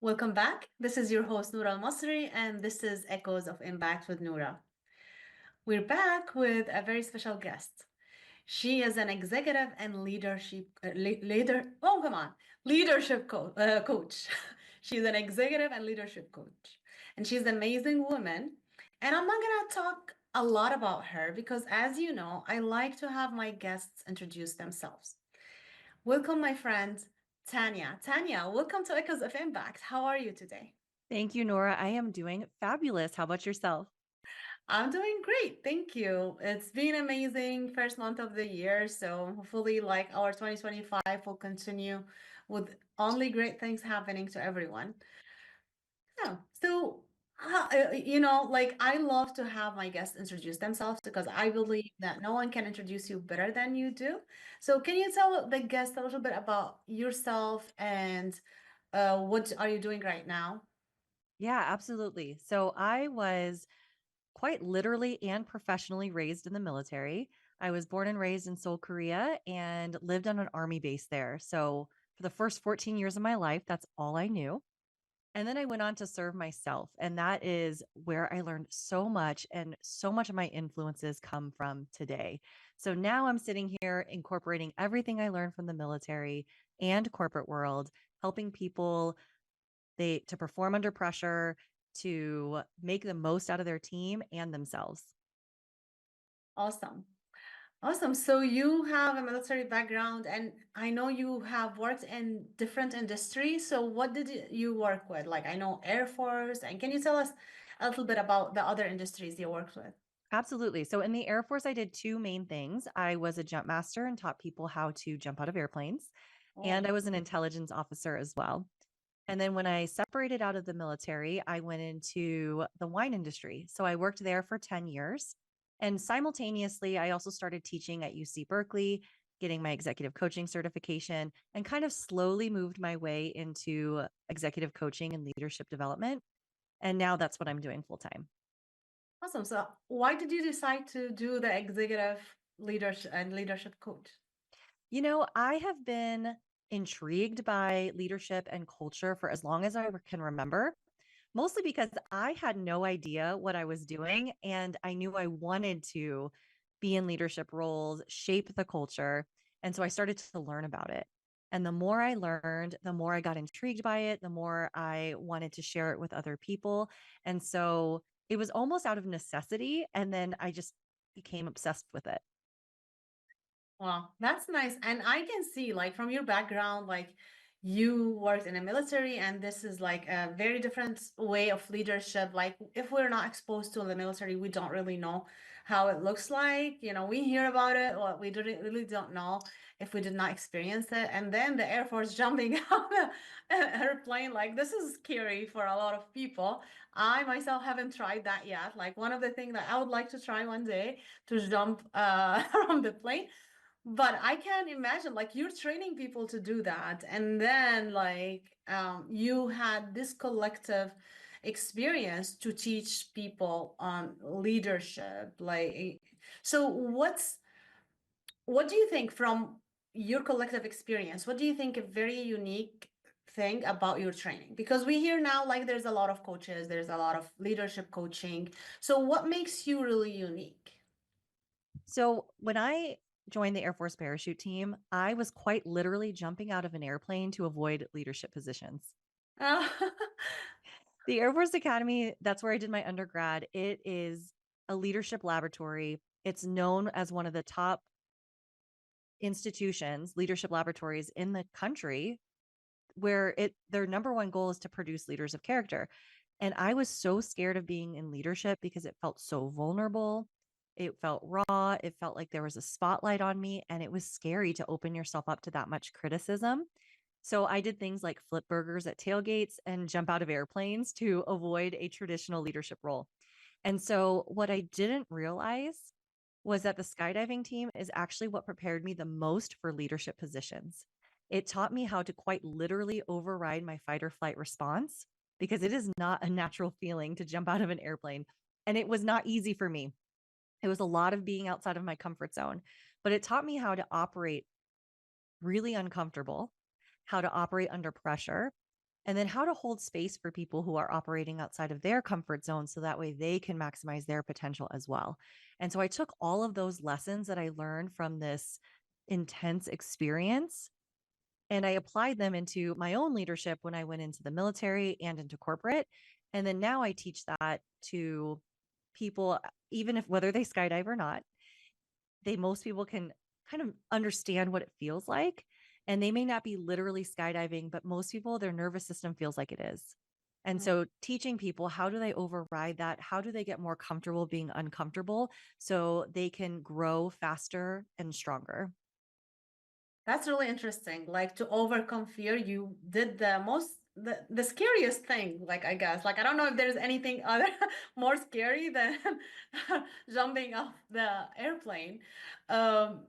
Welcome back. This is your host, Noura Al Masri, and this is Echoes of Impact with Noura. We're back with a very special guest. She is an executive and leadership coach. She's an executive and leadership coach, and she's an amazing woman. And I'm not gonna talk a lot about her because, as you know, I like to have my guests introduce themselves. Welcome, my friend Tanya. Tanya, welcome to Echoes of Impact. How are you today? Thank you, Nora. I am doing fabulous. How about yourself? I'm doing great, thank you. It's been amazing first month of the year, so hopefully like our 2025 will continue with only great things happening to everyone. Yeah. So like I love to have my guests introduce themselves because I believe that no one can introduce you better than you do. So can you tell the guests a little bit about yourself and what are you doing right now? Yeah, absolutely. So I was quite literally and professionally raised in the military. I was born and raised in Seoul, Korea, and lived on an army base there. So for the first 14 years of my life, that's all I knew. And then I went on to serve myself. And that is where I learned so much, and so much of my influences come from today. So now I'm sitting here incorporating everything I learned from the military and corporate world, helping people to perform under pressure, to make the most out of their team and themselves. Awesome. Awesome. So you have a military background, and I know you have worked in different industries. So what did you work with? Like I know Air Force, and can you tell us a little bit about the other industries you worked with? Absolutely. So in the Air Force, I did two main things. I was a jump master and taught people how to jump out of airplanes, and Oh, I was an intelligence officer as well. And then when I separated out of the military, I went into the wine industry. So I worked there for 10 years. And simultaneously, I also started teaching at UC Berkeley, getting my executive coaching certification, and kind of slowly moved my way into executive coaching and leadership development. And now that's what I'm doing full time. awesome. So why did you decide to do the executive leadership coach? I have been intrigued by leadership and culture for as long as I can remember, mostly because I had no idea what I was doing. And I knew I wanted to be in leadership roles, shape the culture. And so I started to learn about it. And the more I learned, the more I got intrigued by it, the more I wanted to share it with other people. And so it was almost out of necessity. And then I just became obsessed with it. Wow, that's nice. And I can see, like, from your background, like, you worked in the military, and this is like a very different way of leadership. Like, if we're not exposed to the military, we don't really know how it looks like. We hear about it, but we don't, really don't know if we did not experience it. And then the Air Force jumping out of an airplane, like, this is scary for a lot of people. I myself haven't tried that yet. Like, one of the things that I would like to try one day to jump from the plane, but I can imagine like you're training people to do that, and then like you had this collective experience to teach people on leadership. Like, so what do you think from your collective experience? What do you think a very unique thing about your training? Because we hear now like there's a lot of coaches, there's a lot of leadership coaching. So what makes you really unique? So when I joined the Air Force parachute team, I was quite literally jumping out of an airplane to avoid leadership positions. Uh, The Air Force Academy, that's where I did my undergrad. It is a leadership laboratory. It's known as one of the top institutions, leadership laboratories in the country, where their number one goal is to produce leaders of character. And I was so scared of being in leadership because it felt so vulnerable. It felt raw. It felt like there was a spotlight on me, and it was scary to open yourself up to that much criticism. So I did things like flip burgers at tailgates and jump out of airplanes to avoid a traditional leadership role. And so what I didn't realize was that the skydiving team is actually what prepared me the most for leadership positions. It taught me how to quite literally override my fight or flight response, because it is not a natural feeling to jump out of an airplane. And it was not easy for me. It was a lot of being outside of my comfort zone, but it taught me how to operate really uncomfortable, how to operate under pressure, and then how to hold space for people who are operating outside of their comfort zone so that way they can maximize their potential as well. And so I took all of those lessons that I learned from this intense experience and I applied them into my own leadership when I went into the military and into corporate. And then now I teach that to people, even if whether they skydive or not, most people can kind of understand what it feels like. And they may not be literally skydiving, but most people, their nervous system feels like it is. And Mm. so teaching people, how do they override that? How do they get more comfortable being uncomfortable so they can grow faster and stronger? That's really interesting. Like to overcome fear, you did the scariest thing, like I guess. Like I don't know if there's anything other more scary than jumping off the airplane. Um,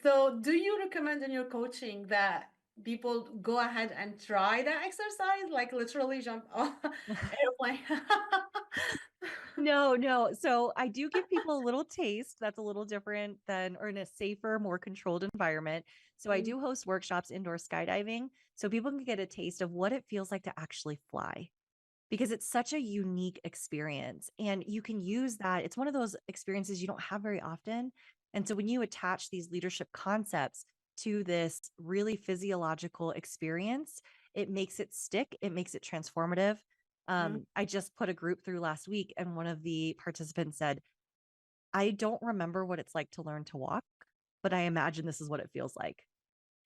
so do you recommend in your coaching that people go ahead and try that exercise, like literally jump off airplane? No, no. So I do give people a little taste that's a little different than, or in a safer, more controlled environment. So I Mm, do host workshops indoor skydiving so people can get a taste of what it feels like to actually fly because it's such a unique experience. And you can use that. It's one of those experiences you don't have very often. And so when you attach these leadership concepts to this really physiological experience, it makes it stick, it makes it transformative. mm, I just put a group through last week, and one of the participants said, I don't remember what it's like to learn to walk, but I imagine this is what it feels like.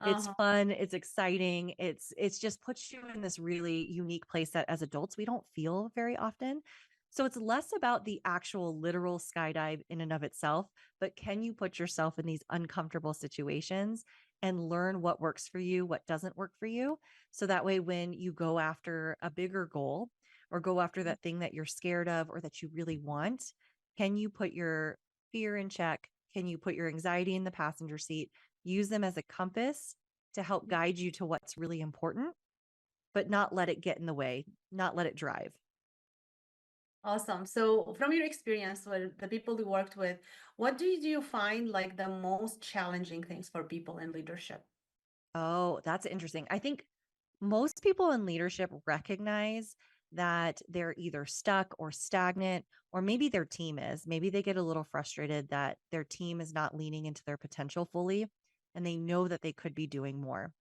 It's uh-huh. fun, it's exciting, it's just puts you in this really unique place that as adults we don't feel very often. So it's less about the actual literal skydive in and of itself, but can you put yourself in these uncomfortable situations and learn what works for you, what doesn't work for you, so that way when you go after a bigger goal or go after that thing that you're scared of or that you really want, can you put your fear in check? Can you put your anxiety in the passenger seat? Use them as a compass to help guide you to what's really important, but not let it get in the way, not let it drive. Awesome. So, from your experience with the people you worked with, what do you find like the most challenging things for people in leadership? Oh, that's interesting. I think most people in leadership recognize that they're either stuck or stagnant, or maybe their team is. Maybe they get a little frustrated that their team is not leaning into their potential fully, and they know that they could be doing more.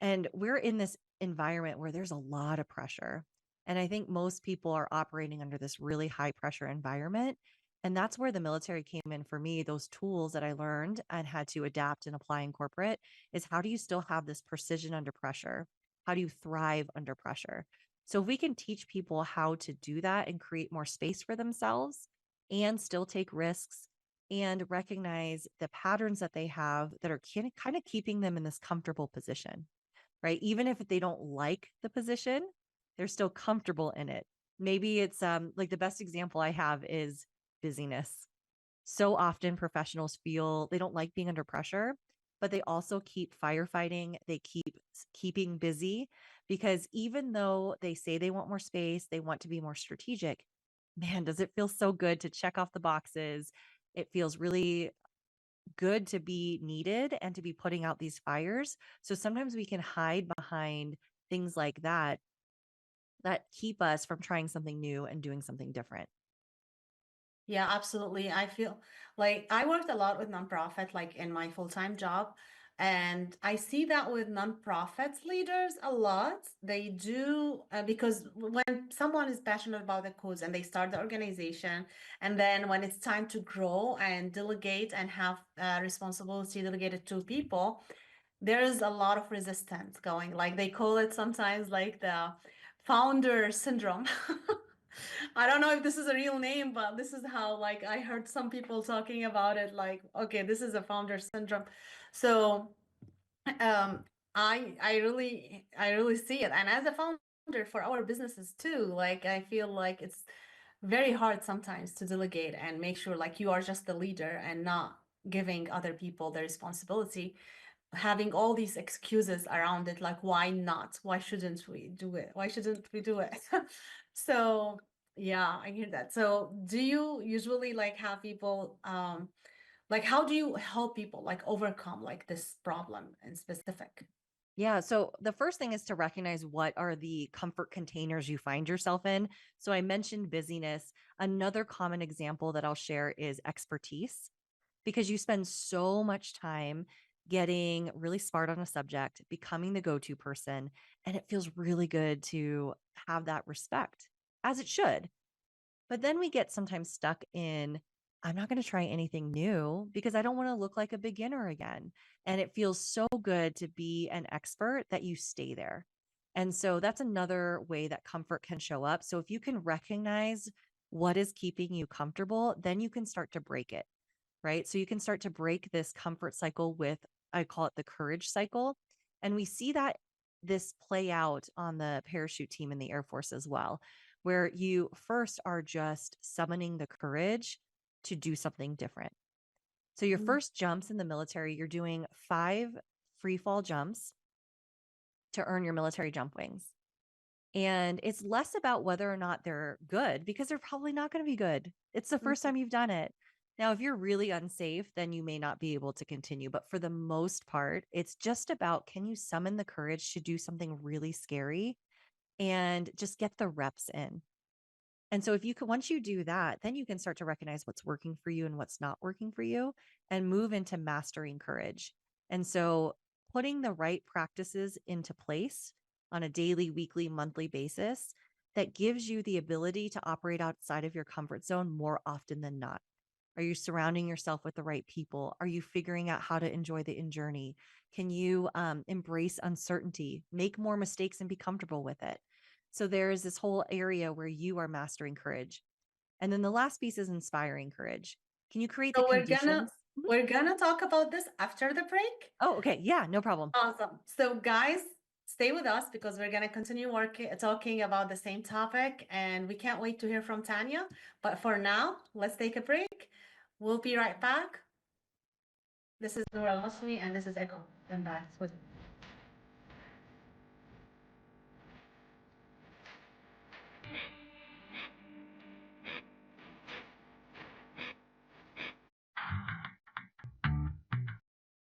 And we're in this environment where there's a lot of pressure. And I think most people are operating under this really high pressure environment. And that's where the military came in for me. Those tools that I learned and had to adapt and apply in corporate is how do you still have this precision under pressure? How do you thrive under pressure? So, if we can teach people how to do that and create more space for themselves and still take risks and recognize the patterns that they have that are kind of keeping them in this comfortable position, right? Even if they don't like the position, they're still comfortable in it. Maybe it's like the best example I have is busyness. So often professionals feel they don't like being under pressure, but they also keep firefighting, they keep keeping busy because even though they say they want more space, they want to be more strategic. Man, does it feel so good to check off the boxes? It feels really good to be needed and to be putting out these fires. So sometimes we can hide behind things like that that keep us from trying something new and doing something different. Yeah, absolutely. I feel like I worked a lot with nonprofit, like in my full-time job, and I see that with nonprofit leaders a lot. They do because when someone is passionate about the cause and they start the organization, and then when it's time to grow and delegate and have responsibility delegated to people, there is a lot of resistance going. Like they call it sometimes like the founder syndrome. I don't know if this is a real name, but this is how like I heard some people talking about it. Like, okay, this is a founder syndrome. So um I really see it. And as a founder for our businesses too, like I feel like it's very hard sometimes to delegate and make sure like you are just the leader and not giving other people the responsibility, having all these excuses around it, like why not, why shouldn't we do it, why shouldn't we do it? So yeah, I hear that. So do you usually like have people like how do you help people like overcome like this problem in specific? Yeah. So the first thing is to recognize what are the comfort containers you find yourself in. So I mentioned busyness. Another common example that I'll share is expertise, because you spend so much time getting really smart on a subject, becoming the go to person. And it feels really good to have that respect, as it should. But then we get sometimes stuck in, I'm not going to try anything new because I don't want to look like a beginner again. And it feels so good to be an expert that you stay there. And so that's another way that comfort can show up. So if you can recognize what is keeping you comfortable, then you can start to break it, right? So you can start to break this comfort cycle with, I call it the courage cycle. And we see that this play out on the parachute team in the Air Force as well, where you first are just summoning the courage to do something different. So your Mm. first jumps in the military, you're doing 5 free fall jumps to earn your military jump wings. And it's less about whether or not they're good, because they're probably not going to be good. It's the first Mhm. time you've done it. Now, if you're really unsafe, then you may not be able to continue. But for the most part, it's just about, can you summon the courage to do something really scary and just get the reps in? And so if you can, once you do that, then you can start to recognize what's working for you and what's not working for you and move into mastering courage. And so putting the right practices into place on a daily, weekly, monthly basis that gives you the ability to operate outside of your comfort zone more often than not. Are you surrounding yourself with the right people? Are you figuring out how to enjoy the in journey? Can you embrace uncertainty, make more mistakes, and be comfortable with it? So there is this whole area where you are mastering courage. And then the last piece is inspiring courage. Can you create the So conditions? Mhm. we're gonna talk about this after the break. Oh, okay. Yeah, no problem. Awesome. So guys, stay with us because we're gonna continue working talking about the same topic, and we can't wait to hear from Tanya. But for now, let's take a break. We'll be right back. This is Noura Al Masri, and this is Echo. And back with